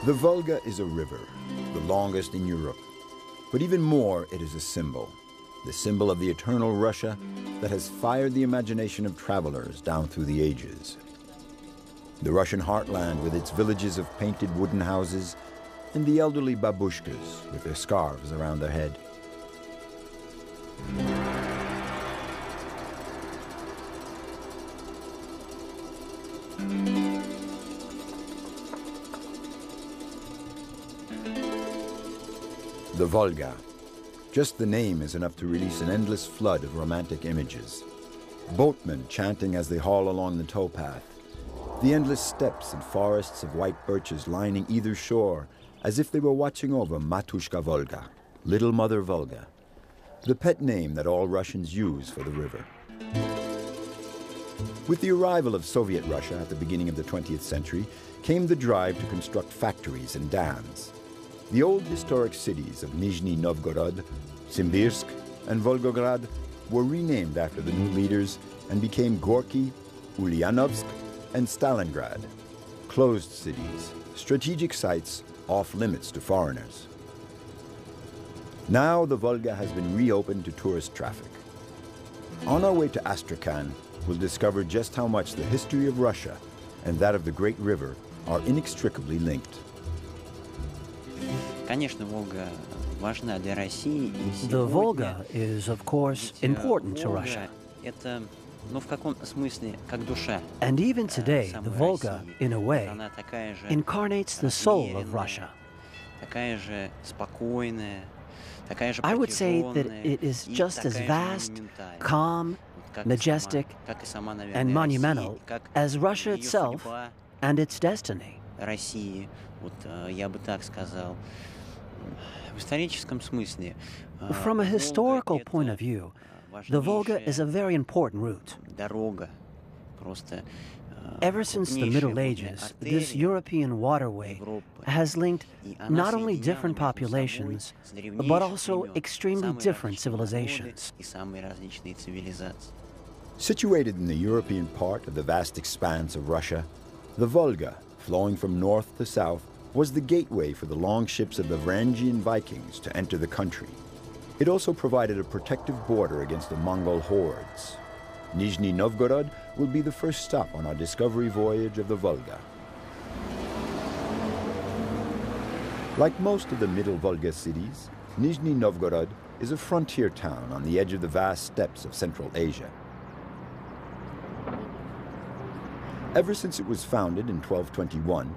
The Volga is a river, the longest in Europe. But even more, it is a symbol, the symbol of the eternal Russia that has fired the imagination of travelers down through the ages. The Russian heartland with its villages of painted wooden houses and the elderly babushkas with their scarves around their head. The Volga. Just the name is enough to release an endless flood of romantic images. Boatmen chanting as they haul along the towpath. The endless steppes and forests of white birches lining either shore as if they were watching over Matushka Volga, Little Mother Volga, the pet name that all Russians use for the river. With the arrival of Soviet Russia at the beginning of the 20th century came the drive to construct factories and dams. The old historic cities of Nizhny Novgorod, Simbirsk, and Volgograd were renamed after the new leaders and became Gorky, Ulyanovsk, and Stalingrad, closed cities, strategic sites off limits to foreigners. Now the Volga has been reopened to tourist traffic. On our way to Astrakhan, we'll discover just how much the history of Russia and that of the Great River are inextricably linked. The Volga is, of course, important to Russia. And even today, the Volga, in a way, incarnates the soul of Russia. I would say that it is just as vast, calm, majestic, and monumental as Russia itself and its destiny. From a historical point of view, the Volga is a very important route. Ever since the Middle Ages, this European waterway has linked not only different populations, but also extremely different civilizations. Situated in the European part of the vast expanse of Russia, the Volga, flowing from north to south, was the gateway for the long ships of the Varangian Vikings to enter the country. It also provided a protective border against the Mongol hordes. Nizhny Novgorod will be the first stop on our discovery voyage of the Volga. Like most of the Middle Volga cities, Nizhny Novgorod is a frontier town on the edge of the vast steppes of Central Asia. Ever since it was founded in 1221,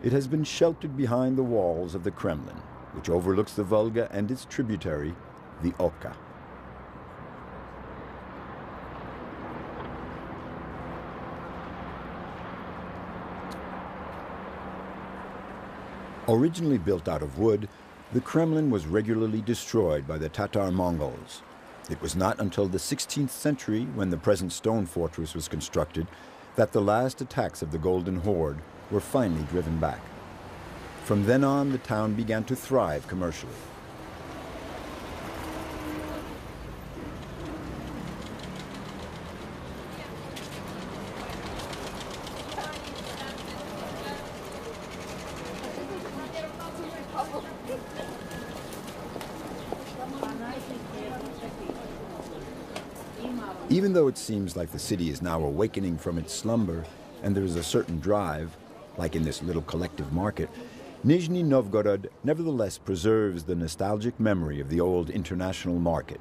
it has been sheltered behind the walls of the Kremlin, which overlooks the Volga and its tributary, the Oka. Originally built out of wood, the Kremlin was regularly destroyed by the Tatar Mongols. It was not until the 16th century, when the present stone fortress was constructed, that the last attacks of the Golden Horde were finally driven back. From then on, the town began to thrive commercially. Even though it seems like the city is now awakening from its slumber and there is a certain drive, like in this little collective market, Nizhny Novgorod nevertheless preserves the nostalgic memory of the old international market.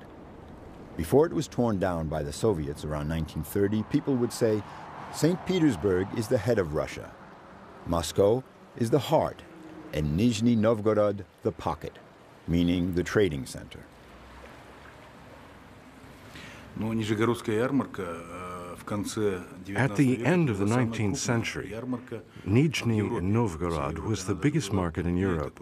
Before it was torn down by the Soviets around 1930, people would say, St. Petersburg is the head of Russia, Moscow is the heart, and Nizhny Novgorod the pocket, meaning the trading center. At the end of the 19th century, Nizhny Novgorod was the biggest market in Europe,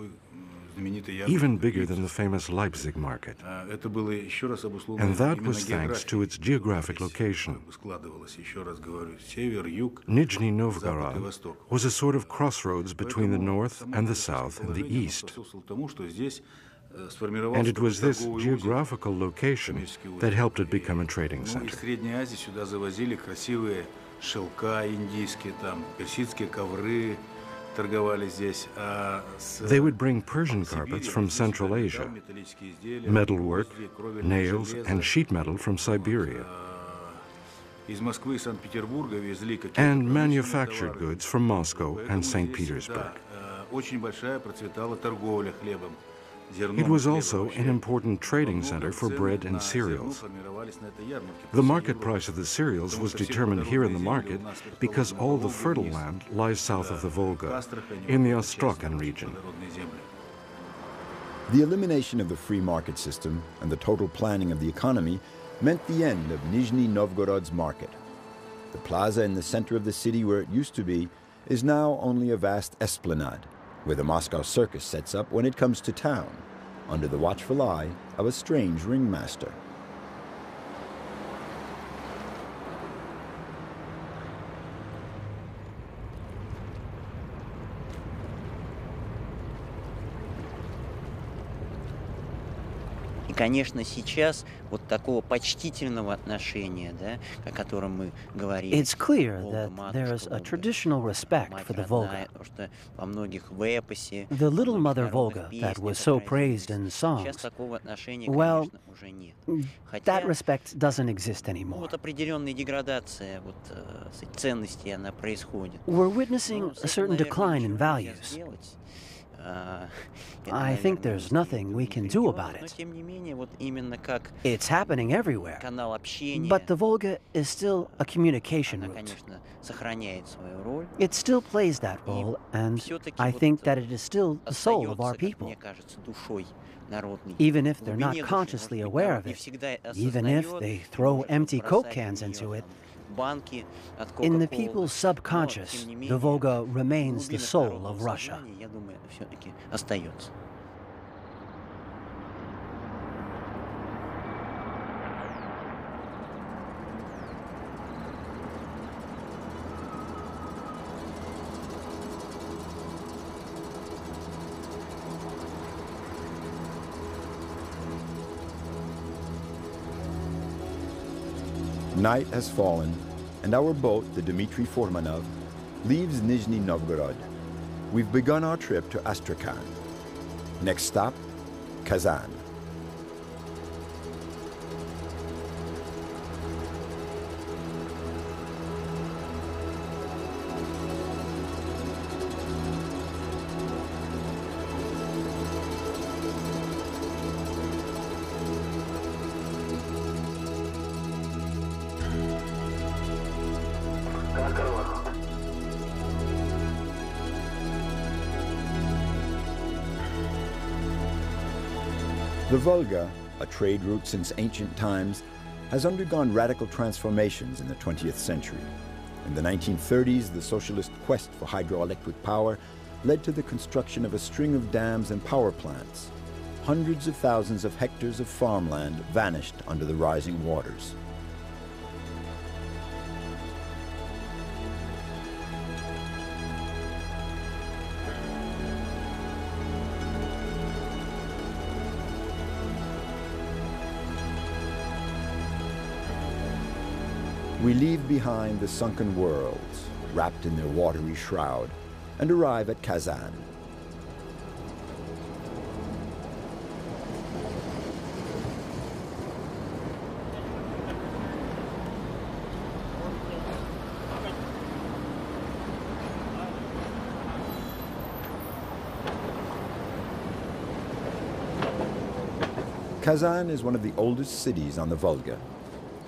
even bigger than the famous Leipzig market. And that was thanks to its geographic location. Nizhny Novgorod was a sort of crossroads between the north and the south and the east. And it was this geographical location that helped it become a trading center. They would bring Persian carpets from Central Asia, metalwork, nails, and sheet metal from Siberia, and manufactured goods from Moscow and St. Petersburg. It was also an important trading center for bread and cereals. The market price of the cereals was determined here in the market because all the fertile land lies south of the Volga, in the Astrakhan region. The elimination of the free market system and the total planning of the economy meant the end of Nizhny Novgorod's market. The plaza in the center of the city where it used to be is now only a vast esplanade, where the Moscow circus sets up when it comes to town, under the watchful eye of a strange ringmaster. И, конечно, сейчас вот такого почтительного отношения, да, о котором мы говорили. It's clear that there is a traditional respect for the Volga. The little Mother Volga that was so praised in songs, well, that respect doesn't exist anymore. Вот определенная деградация вот ценностей она происходит. We're witnessing a certain decline in values. I think there's nothing we can do about it. It's happening everywhere. But the Volga is still a communication route. It still plays that role, and I think that it is still the soul of our people. Even if they're not consciously aware of it, even if they throw empty Coke cans into it, in the people's subconscious, the Volga remains the soul of Russia. Night has fallen, and our boat, the Dmitry Formanov, leaves Nizhny Novgorod. We've begun our trip to Astrakhan. Next stop, Kazan. The Volga, a trade route since ancient times, has undergone radical transformations in the 20th century. In the 1930s, the socialist quest for hydroelectric power led to the construction of a string of dams and power plants. Hundreds of thousands of hectares of farmland vanished under the rising waters. We leave behind the sunken worlds, wrapped in their watery shroud, and arrive at Kazan. Kazan is one of the oldest cities on the Volga.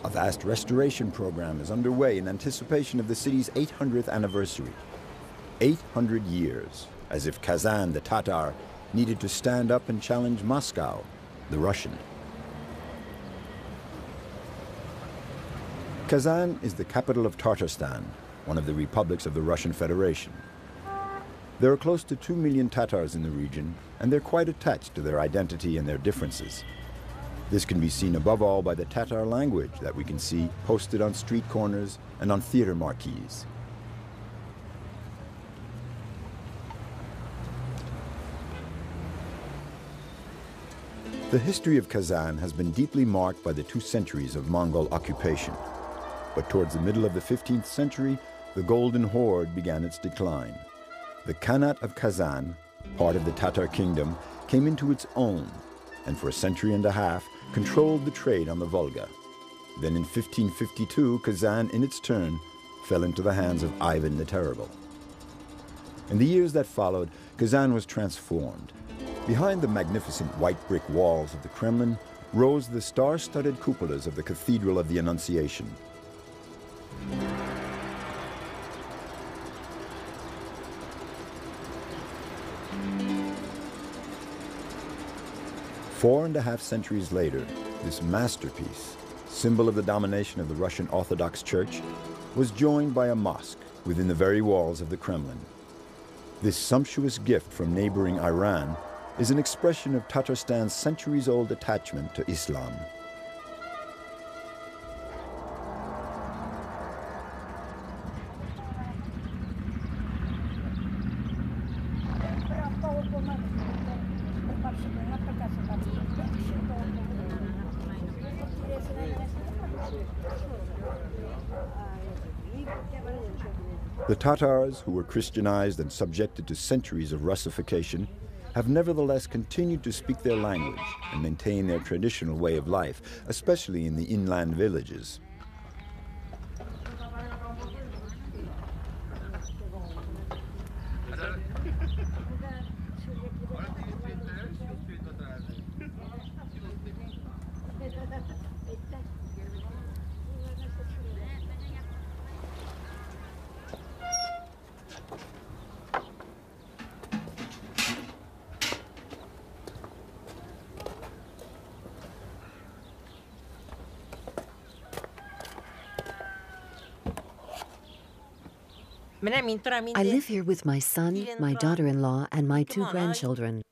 A vast restoration program is underway in anticipation of the city's 800th anniversary. 800 years, as if Kazan, the Tatar, needed to stand up and challenge Moscow, the Russian. Kazan is the capital of Tatarstan, one of the republics of the Russian Federation. There are close to 2 million Tatars in the region, and they're quite attached to their identity and their differences. This can be seen above all by the Tatar language that we can see posted on street corners and on theater marquees. The history of Kazan has been deeply marked by the 2 centuries of Mongol occupation. But towards the middle of the 15th century, the Golden Horde began its decline. The Khanate of Kazan, part of the Tatar kingdom, came into its own and for a century and a half controlled the trade on the Volga. Then in 1552, Kazan, in its turn, fell into the hands of Ivan the Terrible. In the years that followed, Kazan was transformed. Behind the magnificent white brick walls of the Kremlin rose the star-studded cupolas of the Cathedral of the Annunciation. Four and a half centuries later, this masterpiece, symbol of the domination of the Russian Orthodox Church, was joined by a mosque within the very walls of the Kremlin. This sumptuous gift from neighboring Iran is an expression of Tatarstan's centuries-old attachment to Islam. The Tatars, who were Christianized and subjected to centuries of Russification, have nevertheless continued to speak their language and maintain their traditional way of life, especially in the inland villages. I live here with my son, my daughter-in-law, and my two grandchildren.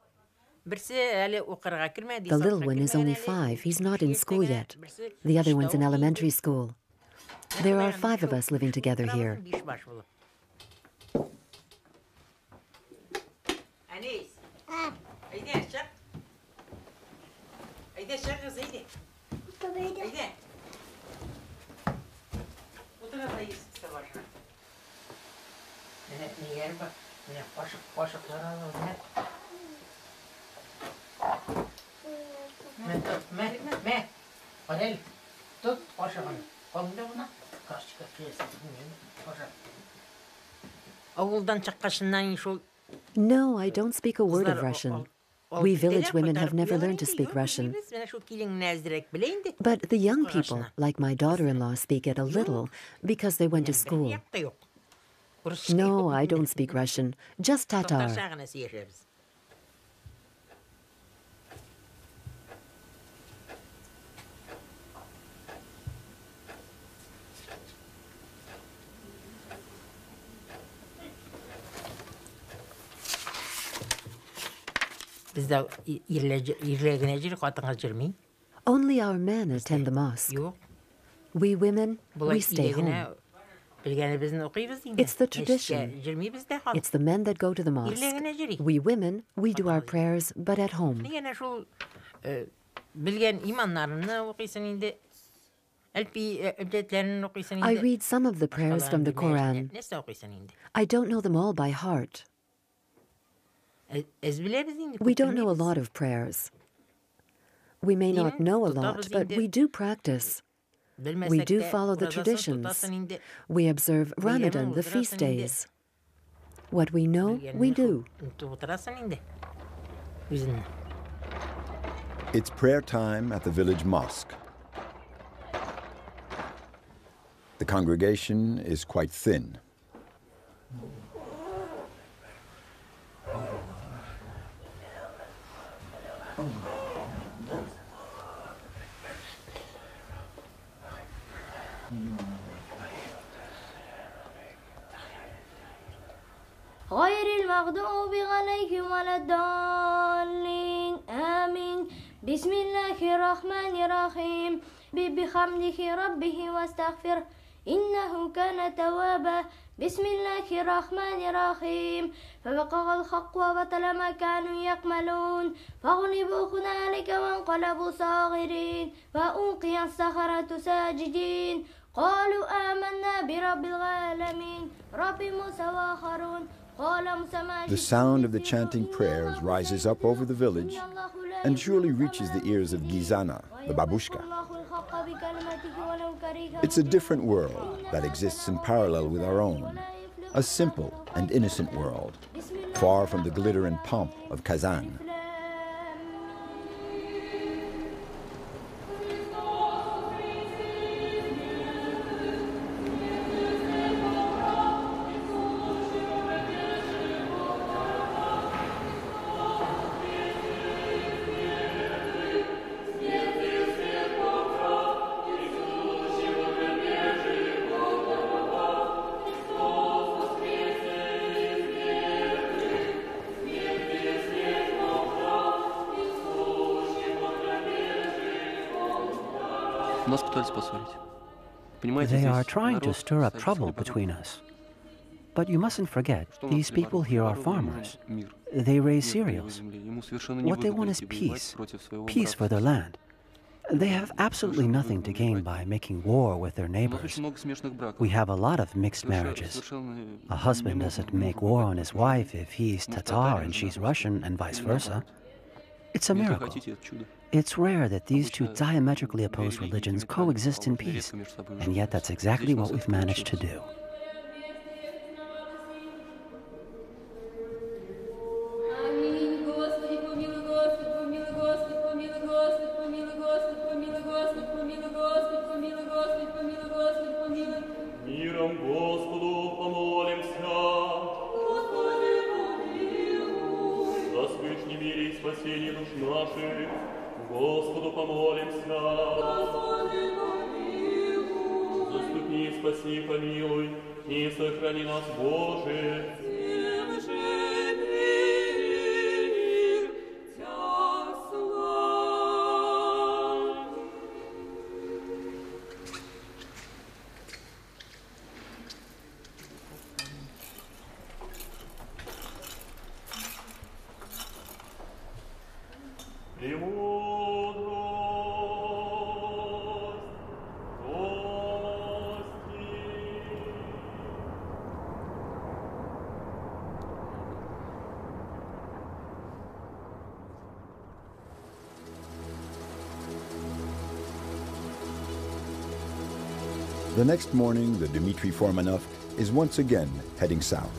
The little one is only 5. He's not in school yet. The other one's in elementary school. There are 5 of us living together here. No, I don't speak a word of Russian. We village women have never learned to speak Russian. But the young people, like my daughter-in-law, speak it a little because they went to school. No, I don't speak Russian, just Tatar. Only our men attend the mosque. We women, we stay home. It's the tradition. It's the men that go to the mosque. We women, we do our prayers, but at home. I read some of the prayers from the Quran. I don't know them all by heart. We don't know a lot of prayers. We may not know a lot, but we do practice. We do follow the traditions. We observe Ramadan, the feast days. What we know, we do. It's prayer time at the village mosque. The congregation is quite thin. غير المغضوب عليهم ولا الضالين آمين بسم الله الرحمن الرحيم بحمده ربه واستغفر إنه كان توابا بسم الله الرحمن الرحيم فوقع الحق وبطل ما كانوا يعملون فغلبوا هنالك وانقلبوا صاغرين وألقي السحرة ساجدين قالوا آمنا برب العالمين رب موسى وهارون The sound of the chanting prayers rises up over the village and surely reaches the ears of Gizana, the babushka. It's a different world that exists in parallel with our own, a simple and innocent world, far from the glitter and pomp of Kazan. They are trying to stir up trouble between us. But you mustn't forget, these people here are farmers. They raise cereals. What they want is peace. Peace for their land. They have absolutely nothing to gain by making war with their neighbors. We have a lot of mixed marriages. A husband doesn't make war on his wife if he's Tatar and she's Russian, and vice versa. It's a miracle. It's rare that these two diametrically opposed religions coexist in peace, and yet that's exactly what we've managed to do. Господу помолимся. Господи, помилуй. Заступи, спаси, помилуй, и сохрани нас, Боже. Тем же мир Тя слав. The next morning, the Dmitry Formanov is once again heading south.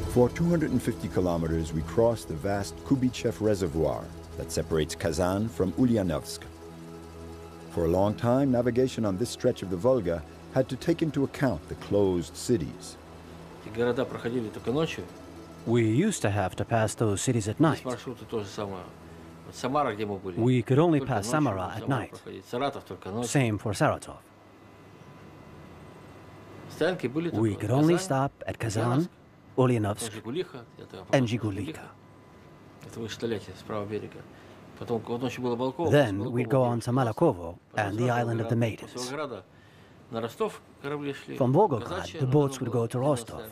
For 250 kilometers, we cross the vast Kubichev Reservoir that separates Kazan from Ulyanovsk. For a long time, navigation on this stretch of the Volga had to take into account the closed cities. We used to have to pass those cities at night. We could only pass Samara at night. Same for Saratov. We could only stop at Kazan, Ulyanovsk, and Zhigulivka. Then we'd go on to Malakovo and the island of the Maidens. From Volgograd, the boats would go to Rostov.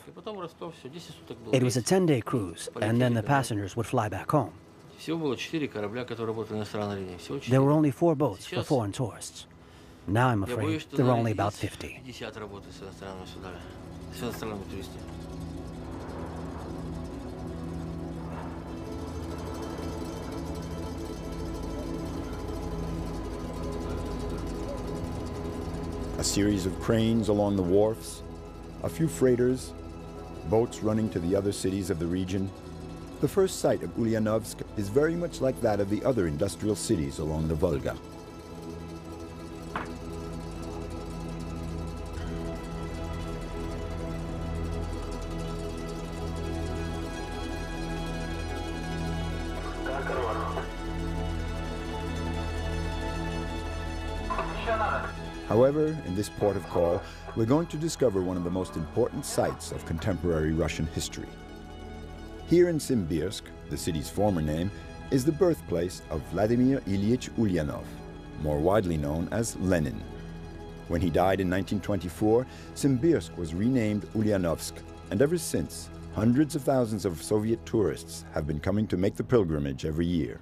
It was a 10-day cruise, and then the passengers would fly back home. There were only 4 boats for foreign tourists. Now I'm afraid there are only about 50. A series of cranes along the wharfs, a few freighters, boats running to the other cities of the region. The first sight of Ulyanovsk is very much like that of the other industrial cities along the Volga. However, in this port of call, we're going to discover one of the most important sites of contemporary Russian history. Here in Simbirsk, the city's former name, is the birthplace of Vladimir Ilyich Ulyanov, more widely known as Lenin. When he died in 1924, Simbirsk was renamed Ulyanovsk, and ever since, hundreds of thousands of Soviet tourists have been coming to make the pilgrimage every year.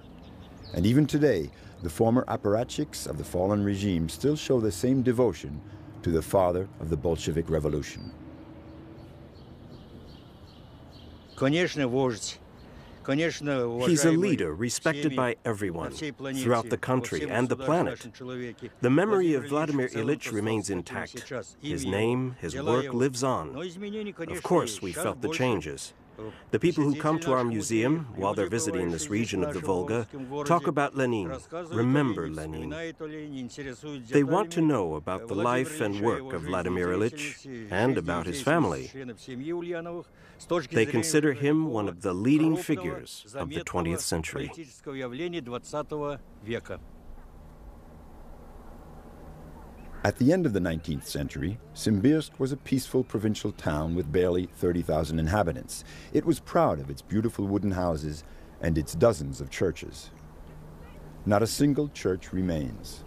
And even today, the former apparatchiks of the fallen regime still show the same devotion to the father of the Bolshevik Revolution. He's a leader respected by everyone throughout the country and the planet. The memory of Vladimir Ilyich remains intact. His name, his work lives on. Of course, we felt the changes. The people who come to our museum while they're visiting this region of the Volga talk about Lenin, remember Lenin. They want to know about the life and work of Vladimir Ilyich and about his family. They consider him one of the leading figures of the 20th century. At the end of the 19th century, Simbirsk was a peaceful provincial town with barely 30,000 inhabitants. It was proud of its beautiful wooden houses and its dozens of churches. Not a single church remains.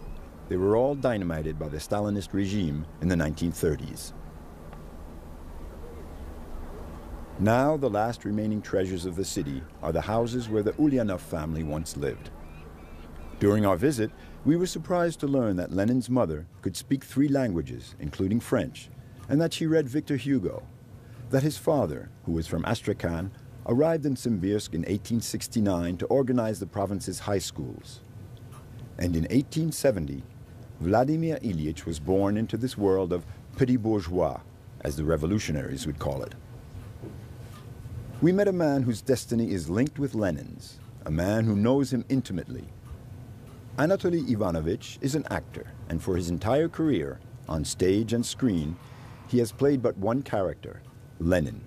They were all dynamited by the Stalinist regime in the 1930s. Now the last remaining treasures of the city are the houses where the Ulyanov family once lived. During our visit, we were surprised to learn that Lenin's mother could speak 3 languages, including French, and that she read Victor Hugo, that his father, who was from Astrakhan, arrived in Simbirsk in 1869 to organize the province's high schools. And in 1870, Vladimir Ilyich was born into this world of petit bourgeois, as the revolutionaries would call it. We met a man whose destiny is linked with Lenin's, a man who knows him intimately. Anatoly Ivanovich is an actor, and for his entire career, on stage and screen, he has played but one character, Lenin.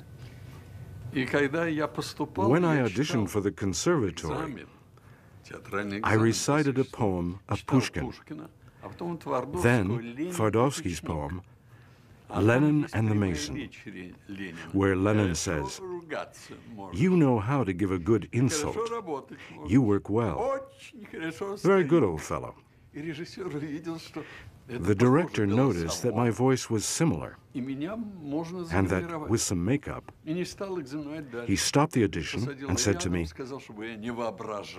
When I auditioned for the conservatory, I recited a poem of Pushkin. Then Twardowski's poem, Lenin and the Mason, where Lenin says, "You know how to give a good insult. You work well. Very good, old fellow." The director noticed that my voice was similar, and that with some makeup, he stopped the audition and said to me,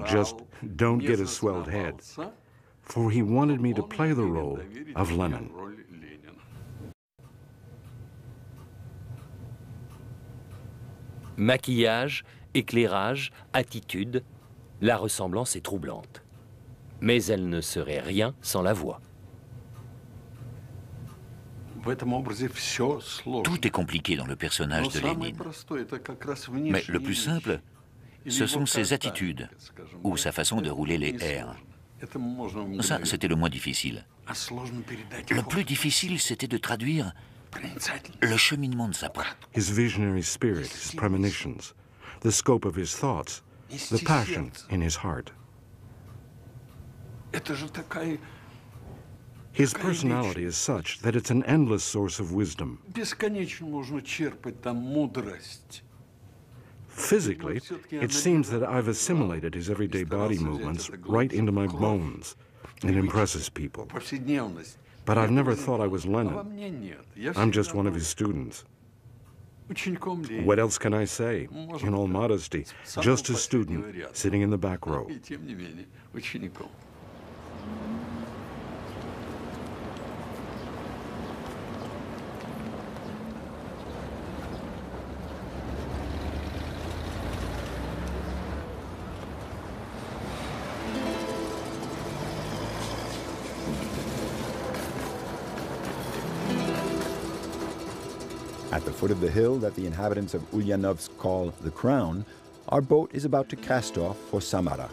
"Just don't get a swelled head," for he wanted me to play the role of Lenin. Maquillage, éclairage, attitude, la ressemblance est troublante. Mais elle ne serait rien sans la voix. Tout est compliqué dans le personnage de Lénine. Mais le plus simple, ce sont ses attitudes ou sa façon de rouler les airs. Ça, c'était le moins difficile. Le plus difficile, c'était de traduire le cheminement de sa pensée. His visionary spirit, his premonitions, the scope of his thoughts, the passion in his heart. His personality is such that it's an endless source of wisdom. Physically, it seems that I've assimilated his everyday body movements right into my bones. It impresses people. But I've never thought I was Lenin. I'm just one of his students. What else can I say? In all modesty, just a student sitting in the back row. At the foot of the hill that the inhabitants of Ulyanovsk call the Crown, our boat is about to cast off for Samara.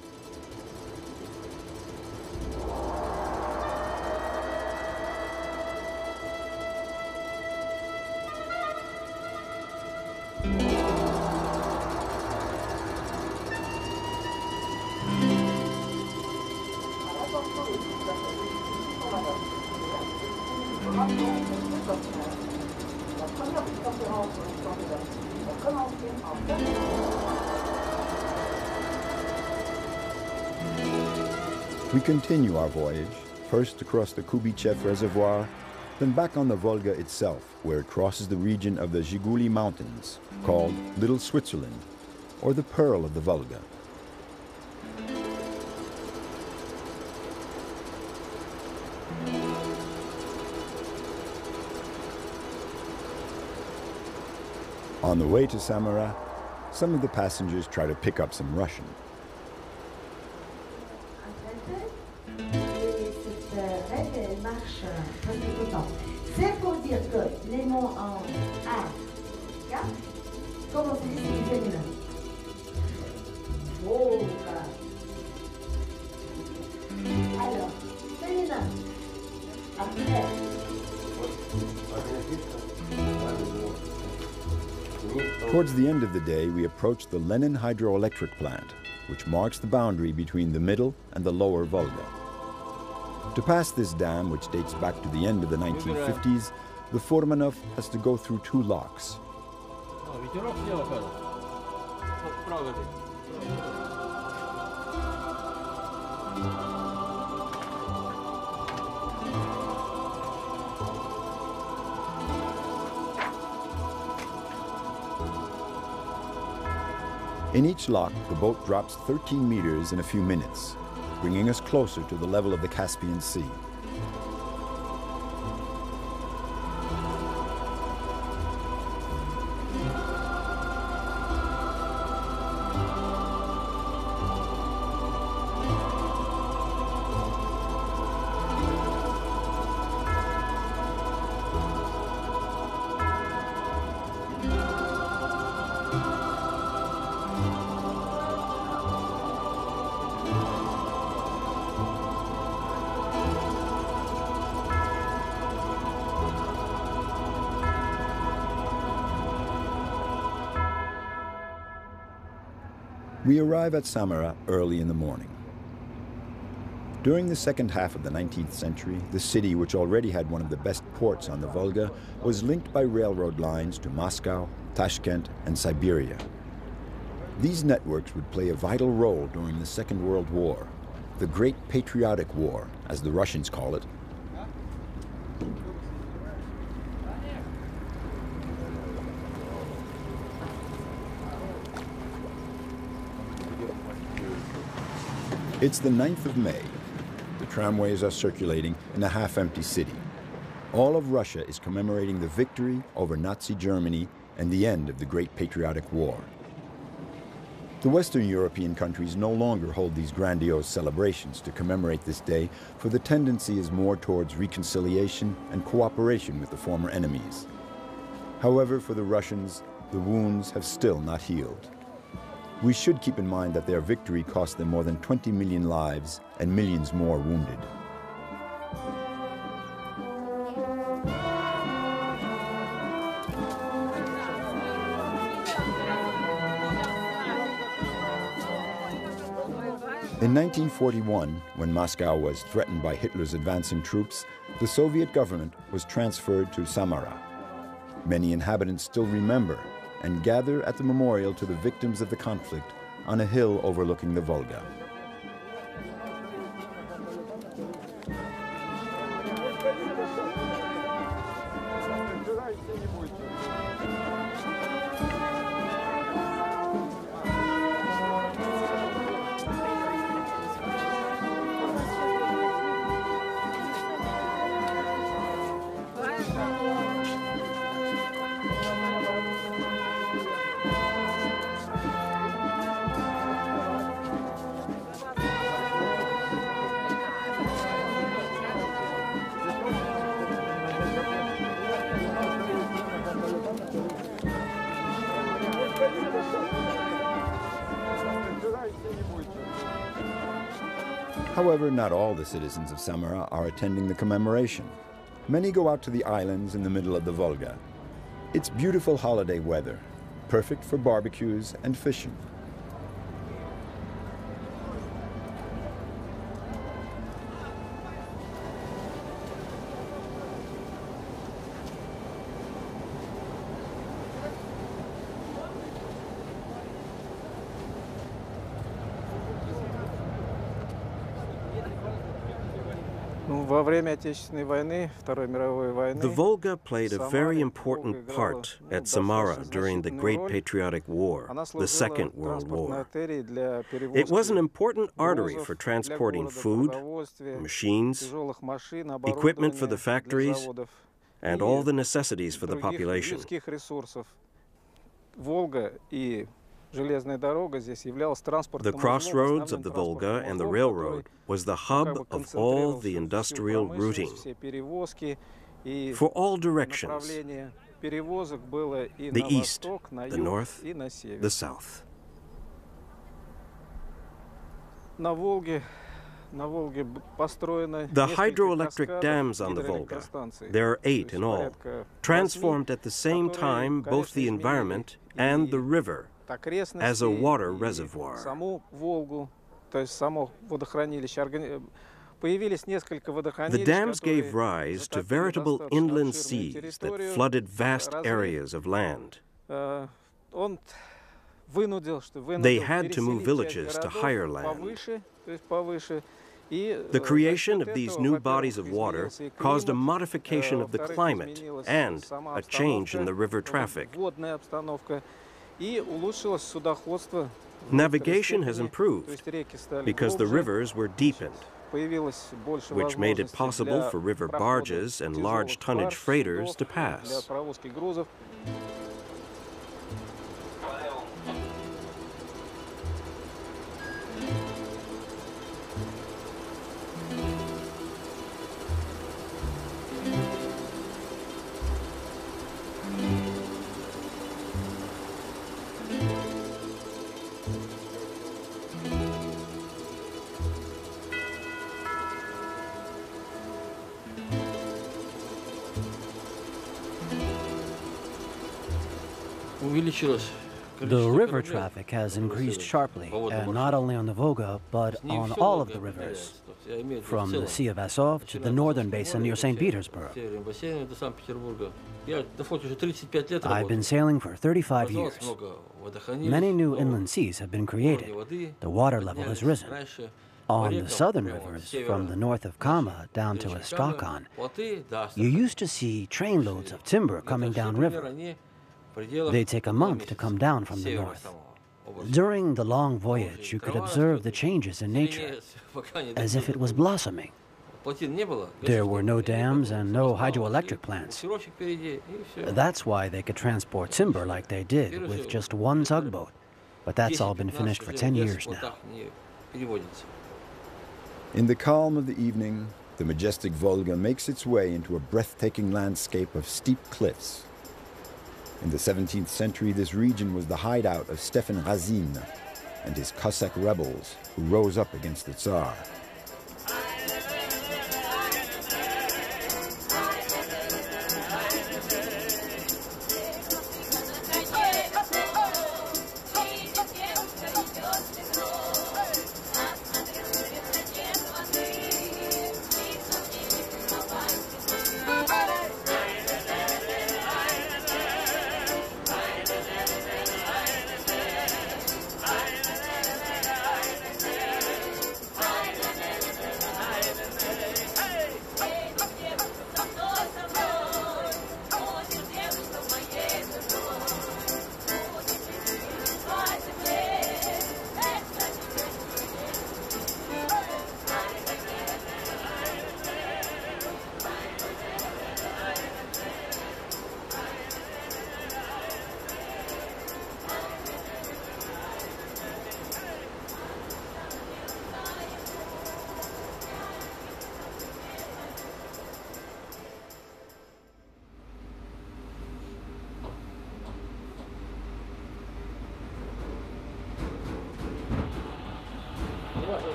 We continue our voyage, first across the Kubichev Reservoir, Then back on the Volga itself, where it crosses the region of the Zhiguli Mountains, called Little Switzerland, or the Pearl of the Volga. On the way to Samara, some of the passengers try to pick up some Russian. C'est pour dire que les mots en A, comment se dit c'est féminin? Volga. Alors, féminin. Après. Towards the end of the day, we approach the Lenin hydroelectric plant, which marks the boundary between the middle and the lower Volga. To pass this dam, which dates back to the end of the 1950s, the Furmanov has to go through two locks. In each lock, the boat drops 13 meters in a few minutes, bringing us closer to the level of the Caspian Sea. We arrive at Samara early in the morning. During the second half of the 19th century, the city, which already had one of the best ports on the Volga, was linked by railroad lines to Moscow, Tashkent, and Siberia. These networks would play a vital role during the Second World War, the Great Patriotic War, as the Russians call it. It's the 9th of May. The tramways are circulating in a half-empty city. All of Russia is commemorating the victory over Nazi Germany and the end of the Great Patriotic War. The Western European countries no longer hold these grandiose celebrations to commemorate this day, for the tendency is more towards reconciliation and cooperation with the former enemies. However, for the Russians, the wounds have still not healed. We should keep in mind that their victory cost them more than 20 million lives and millions more wounded. In 1941, when Moscow was threatened by Hitler's advancing troops, the Soviet government was transferred to Samara. Many inhabitants still remember and gather at the memorial to the victims of the conflict on a hill overlooking the Volga. However, not all the citizens of Samara are attending the commemoration. Many go out to the islands in the middle of the Volga. It's beautiful holiday weather, perfect for barbecues and fishing. The Volga played a very important part at Samara during the Great Patriotic War, the Second World War. It was an important artery for transporting food, machines, equipment for the factories, and all the necessities for the population. The crossroads of the Volga and the railroad was the hub of all the industrial routing. For all directions, the east, the north, the south. The hydroelectric dams on the Volga, there are 8 in all, transformed at the same time both the environment and the river as a water reservoir. The dams gave rise to veritable inland seas that flooded vast areas of land. They had to move villages to higher land. The creation of these new bodies of water caused a modification of the climate and a change in the river traffic. Navigation has improved because the rivers were deepened, which made it possible for river barges and large tonnage freighters to pass. The river traffic has increased sharply, and not only on the Volga, but on all of the rivers, from the Sea of Azov to the northern basin near St. Petersburg. I've been sailing for 35 years. Many new inland seas have been created. The water level has risen. On the southern rivers, from the north of Kama down to Astrakhan, you used to see trainloads of timber coming downriver. They take a month to come down from the north. During the long voyage, you could observe the changes in nature, as if it was blossoming. There were no dams and no hydroelectric plants. That's why they could transport timber like they did with just one tugboat. But that's all been finished for 10 years now. In the calm of the evening, the majestic Volga makes its way into a breathtaking landscape of steep cliffs. In the 17th century, this region was the hideout of Stefan Razin and his Cossack rebels who rose up against the Tsar.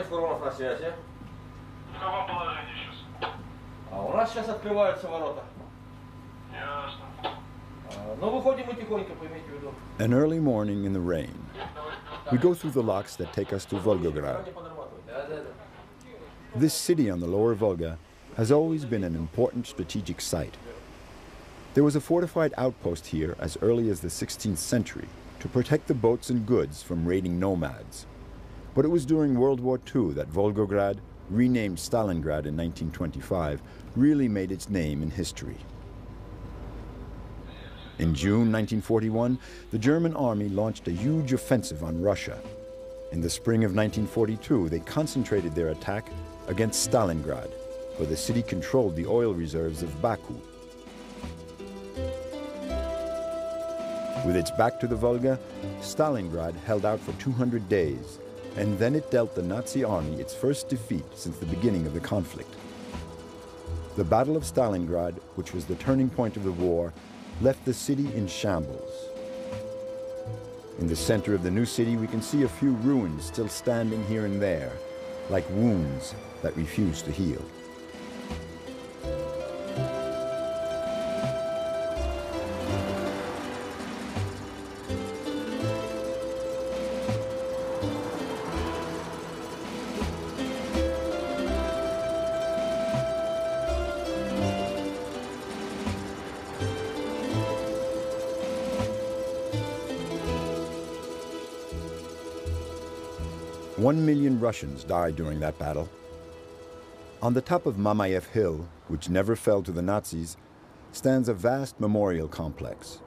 Фургонов на связи. В каком положении сейчас? У нас сейчас открываются ворота. Ясно. Ну, выходим мы тихонько, поймите в виду. An early morning in the rain. We go through the locks that take us to Volgograd. This city on the lower Volga has always been an important strategic site. There was a fortified outpost here as early as the 16th century to protect the boats and goods from raiding nomads. But it was during World War II that Volgograd, renamed Stalingrad in 1925, really made its name in history. In June 1941, the German army launched a huge offensive on Russia. In the spring of 1942, they concentrated their attack against Stalingrad, where the city controlled the oil reserves of Baku. With its back to the Volga, Stalingrad held out for 200 days, and then it dealt the Nazi army its first defeat since the beginning of the conflict. The Battle of Stalingrad, which was the turning point of the war, left the city in shambles. In the center of the new city, we can see a few ruins still standing here and there, like wounds that refuse to heal. One million Russians died during that battle. On the top of Mamayev Hill, which never fell to the Nazis, stands a vast memorial complex.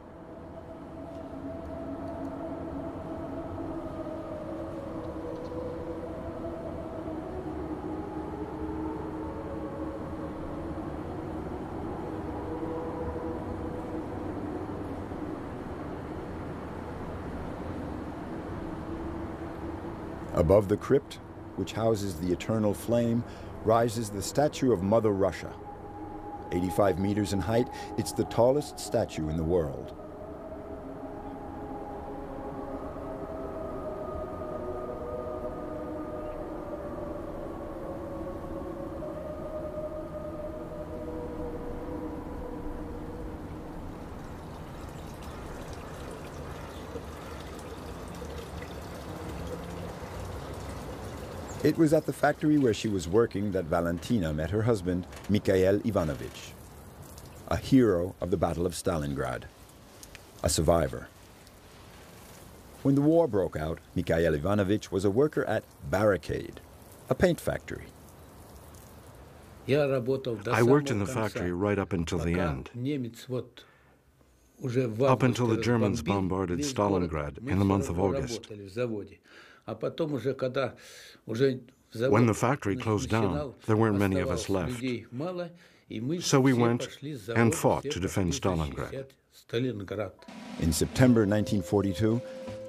Above the crypt, which houses the eternal flame, rises the statue of Mother Russia. 85 meters in height, it's the tallest statue in the world. It was at the factory where she was working that Valentina met her husband, Mikhail Ivanovich, a hero of the Battle of Stalingrad, a survivor. When the war broke out, Mikhail Ivanovich was a worker at Barricade, a paint factory. I worked in the factory right up until the end, up until the Germans bombarded Stalingrad in the month of August. When the factory closed down, there weren't many of us left. So we went and fought to defend Stalingrad. In September 1942,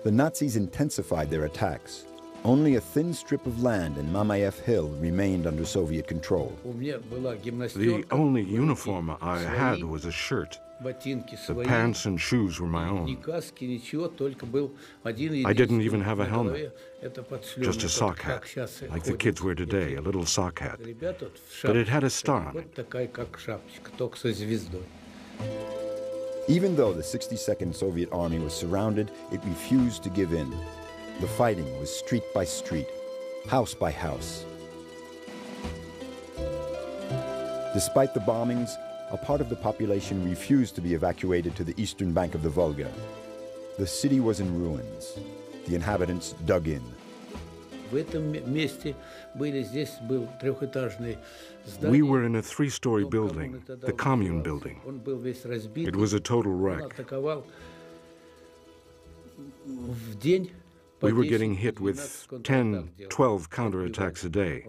the Nazis intensified their attacks. Only a thin strip of land in Mamayev Hill remained under Soviet control. The only uniform I had was a shirt. The pants and shoes were my own. I didn't even have a helmet, just a sock hat, like the kids wear today, a little sock hat. But it had a star on it. Even though the 62nd Soviet Army was surrounded, it refused to give in. The fighting was street by street, house by house. Despite the bombings, a part of the population refused to be evacuated to the eastern bank of the Volga. The city was in ruins. The inhabitants dug in. We were in a three-story building, the Commune building. It was a total wreck. We were getting hit with 10, 12 counterattacks a day,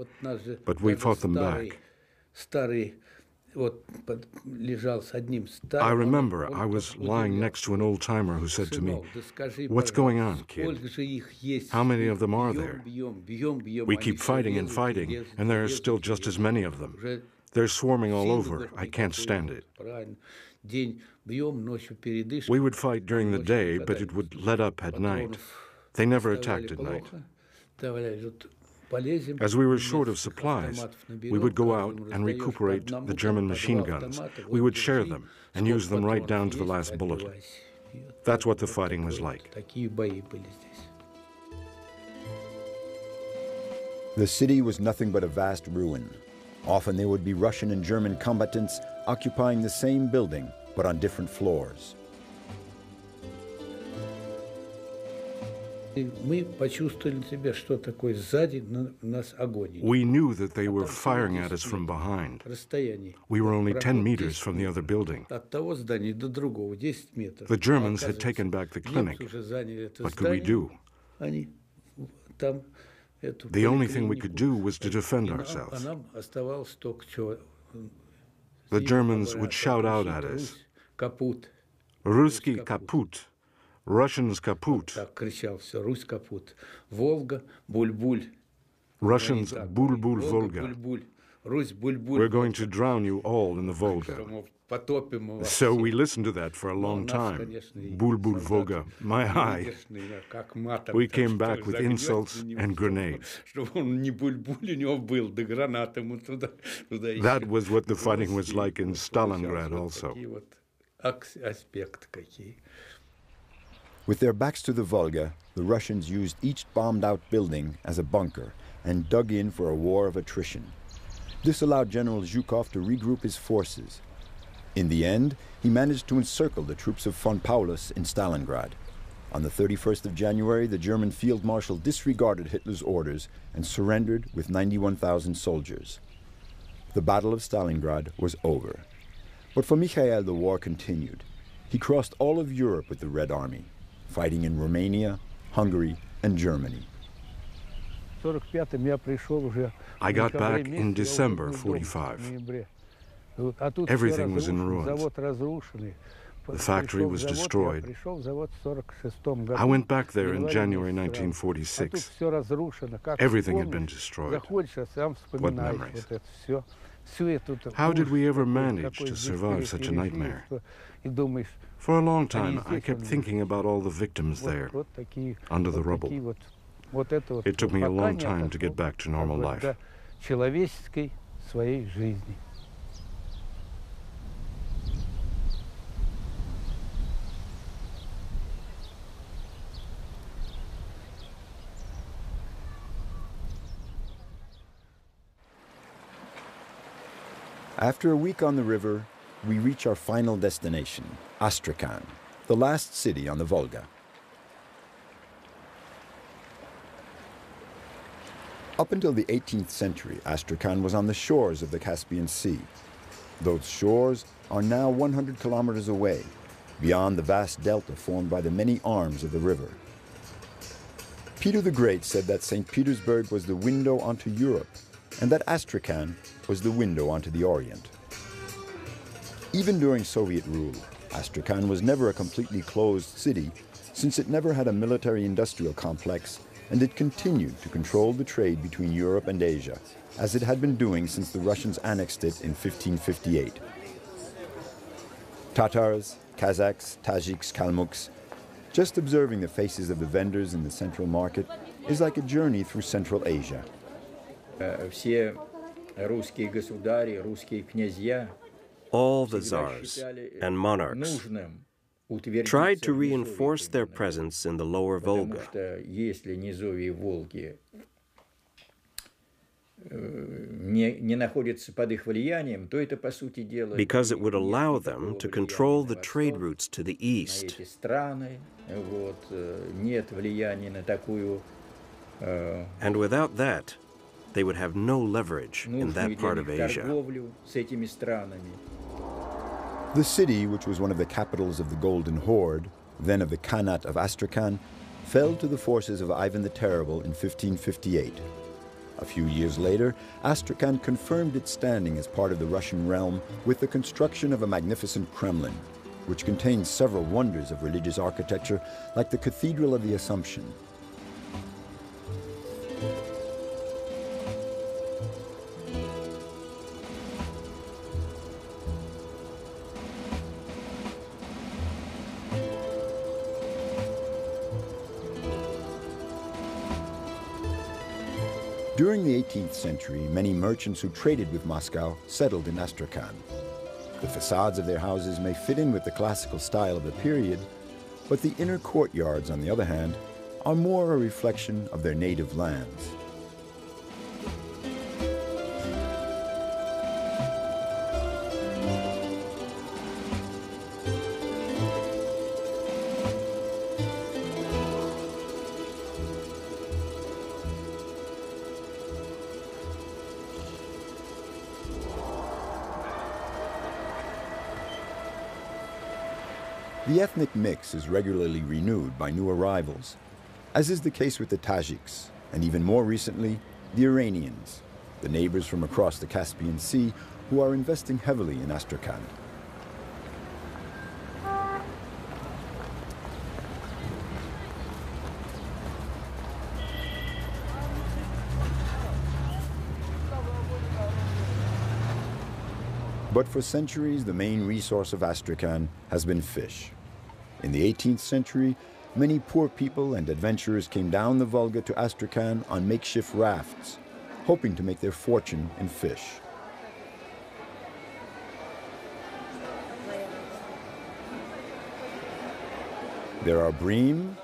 but we fought them back. I remember I was lying next to an old-timer who said to me, "What's going on, kid? How many of them are there? We keep fighting and fighting, and there are still just as many of them. They're swarming all over. I can't stand it." We would fight during the day, but it would let up at night. They never attacked at night. As we were short of supplies, we would go out and recuperate the German machine guns. We would share them and use them right down to the last bullet. That's what the fighting was like. The city was nothing but a vast ruin. Often there would be Russian and German combatants occupying the same building, but on different floors. We knew that they were firing at us from behind. We were only 10 meters from the other building. The Germans had taken back the clinic. What could we do? The only thing we could do was to defend ourselves. The Germans would shout out at us, "Русский kaput," Russians kaput. Russians bulbul Volga. We're going to drown you all in the Volga. So we listened to that for a long time. Bulbul Volga, my eye. We came back with insults and grenades. That was what the fighting was like in Stalingrad also. With their backs to the Volga, the Russians used each bombed-out building as a bunker and dug in for a war of attrition. This allowed General Zhukov to regroup his forces. In the end, he managed to encircle the troops of von Paulus in Stalingrad. On the 31st of January, the German field marshal disregarded Hitler's orders and surrendered with 91,000 soldiers. The Battle of Stalingrad was over. But for Mikhail, the war continued. He crossed all of Europe with the Red Army, fighting in Romania, Hungary, and Germany. I got back in December 45. Everything was in ruins. The factory was destroyed. I went back there in January 1946. Everything had been destroyed. What memories. How did we ever manage to survive such a nightmare? For a long time, I kept thinking about all the victims there, under the rubble. It took me a long time to get back to normal life. After a week on the river, we reach our final destination, Astrakhan, the last city on the Volga. Up until the 18th century, Astrakhan was on the shores of the Caspian Sea. Those shores are now 100 kilometers away, beyond the vast delta formed by the many arms of the river. Peter the Great said that St. Petersburg was the window onto Europe, and that Astrakhan was the window onto the Orient. Even during Soviet rule, Astrakhan was never a completely closed city, since it never had a military-industrial complex, and it continued to control the trade between Europe and Asia, as it had been doing since the Russians annexed it in 1558. Tatars, Kazakhs, Tajiks, Kalmuks, just observing the faces of the vendors in the central market is like a journey through Central Asia. All the czars and monarchs tried to reinforce their presence in the lower Volga. Because it would allow them to control the trade routes to the east. And without that, they would have no leverage in that part of Asia. The city, which was one of the capitals of the Golden Horde, then of the Khanate of Astrakhan, fell to the forces of Ivan the Terrible in 1558. A few years later, Astrakhan confirmed its standing as part of the Russian realm with the construction of a magnificent Kremlin, which contains several wonders of religious architecture, like the Cathedral of the Assumption. During the 18th century, many merchants who traded with Moscow settled in Astrakhan. The facades of their houses may fit in with the classical style of the period, but the inner courtyards, on the other hand, are more a reflection of their native lands. The ethnic mix is regularly renewed by new arrivals, as is the case with the Tajiks, and even more recently, the Iranians, the neighbors from across the Caspian Sea who are investing heavily in Astrakhan. But for centuries, the main resource of Astrakhan has been fish. In the 18th century, many poor people and adventurers came down the Volga to Astrakhan on makeshift rafts, hoping to make their fortune in fish. There are bream,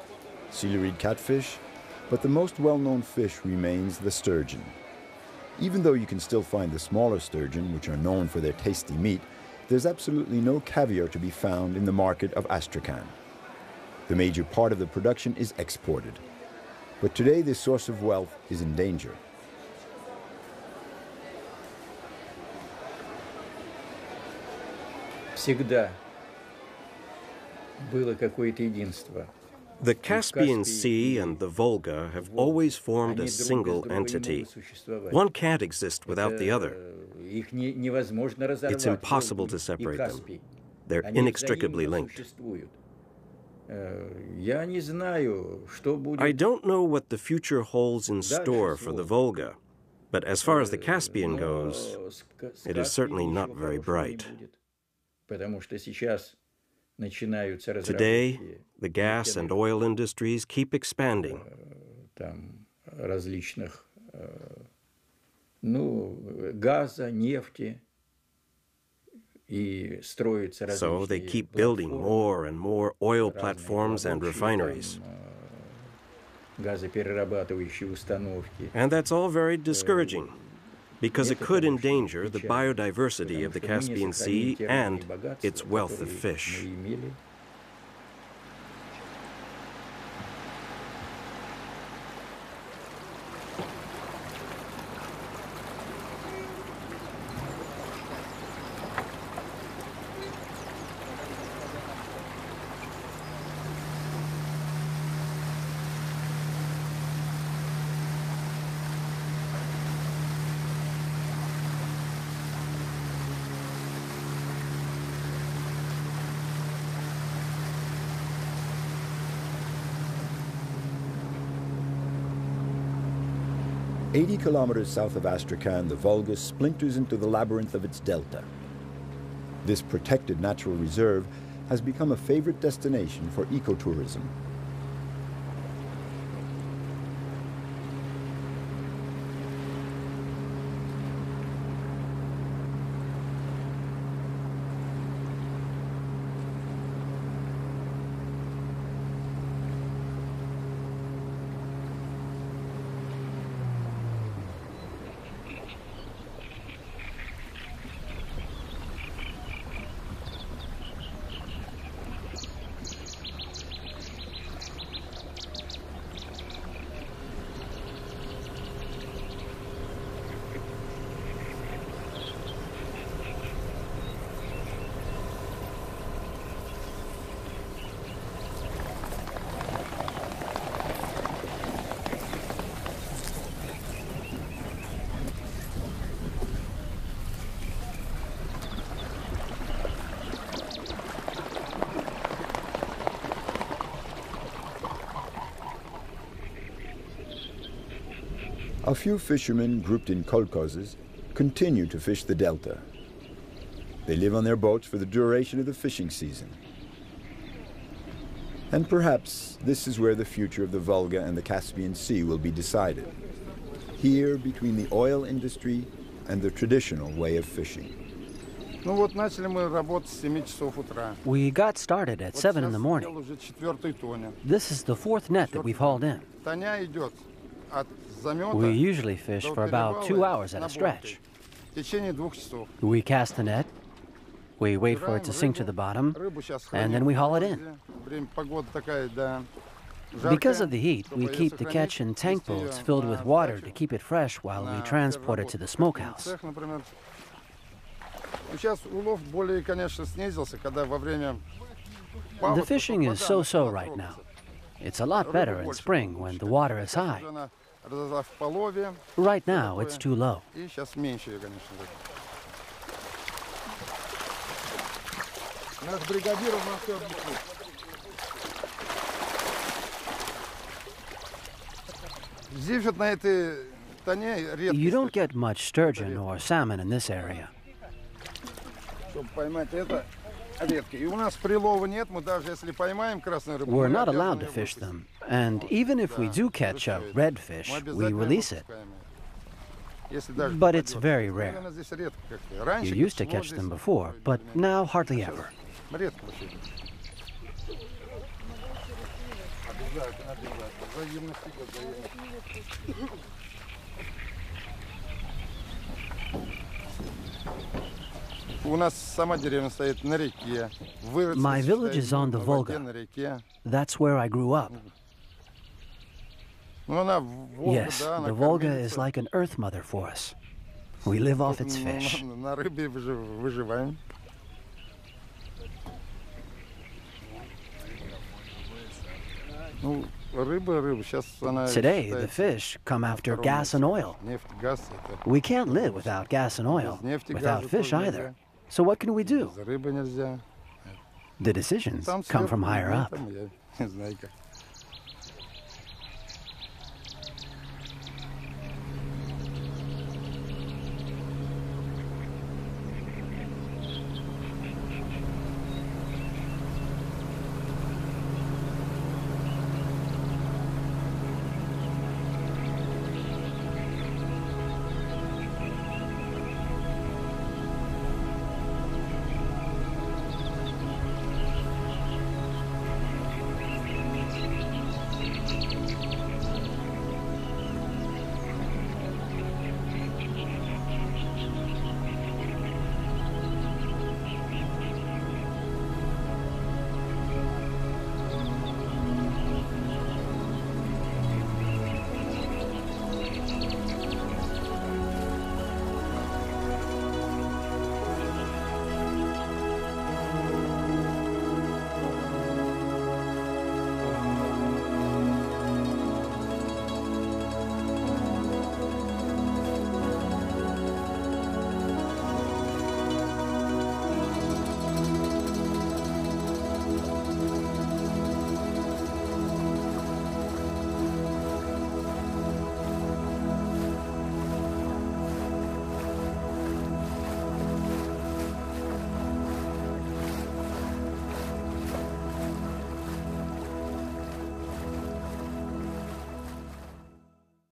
seaweed catfish, but the most well-known fish remains the sturgeon. Even though you can still find the smaller sturgeon, which are known for their tasty meat, there's absolutely no caviar to be found in the market of Astrakhan. The major part of the production is exported. But today this source of wealth is in danger. Всегда было какое-то единство. The Caspian Sea and the Volga have always formed a single entity. One can't exist without the other. It's impossible to separate them. They're inextricably linked. I don't know what the future holds in store for the Volga, but as far as the Caspian goes, it is certainly not very bright. Today, the gas and oil industries keep expanding. So they keep building more and more oil platforms and refineries. And that's all very discouraging, because it could endanger the biodiversity of the Caspian Sea and its wealth of fish. "80 kilometers south of Astrakhan, the Volga splinters into the labyrinth of its delta. This protected natural reserve has become a favorite destination for ecotourism. A few fishermen grouped in kolkhozes continue to fish the delta. They live on their boats for the duration of the fishing season. And perhaps this is where the future of the Volga and the Caspian Sea will be decided. Here, between the oil industry and the traditional way of fishing. We got started at 7 in the morning. This is the 4th net that we've hauled in. We usually fish for about 2 hours at a stretch. We cast the net, we wait for it to sink to the bottom, and then we haul it in. Because of the heat, we keep the catch in tank boats filled with water to keep it fresh while we transport it to the smokehouse. The fishing is so-so right now. It's a lot better in spring when the water is high. Right now, it's too low. You don't get much sturgeon or salmon in this area. We're not allowed to fish them, and even if we do catch a redfish, we release it. But it's very rare. You used to catch them before, but now hardly ever. My village is on the Volga. That's where I grew up. Yes, the Volga is like an earth mother for us. We live off its fish. Today, the fish come after gas and oil. We can't live without gas and oil, without fish either. So what can we do? The decisions come from higher up.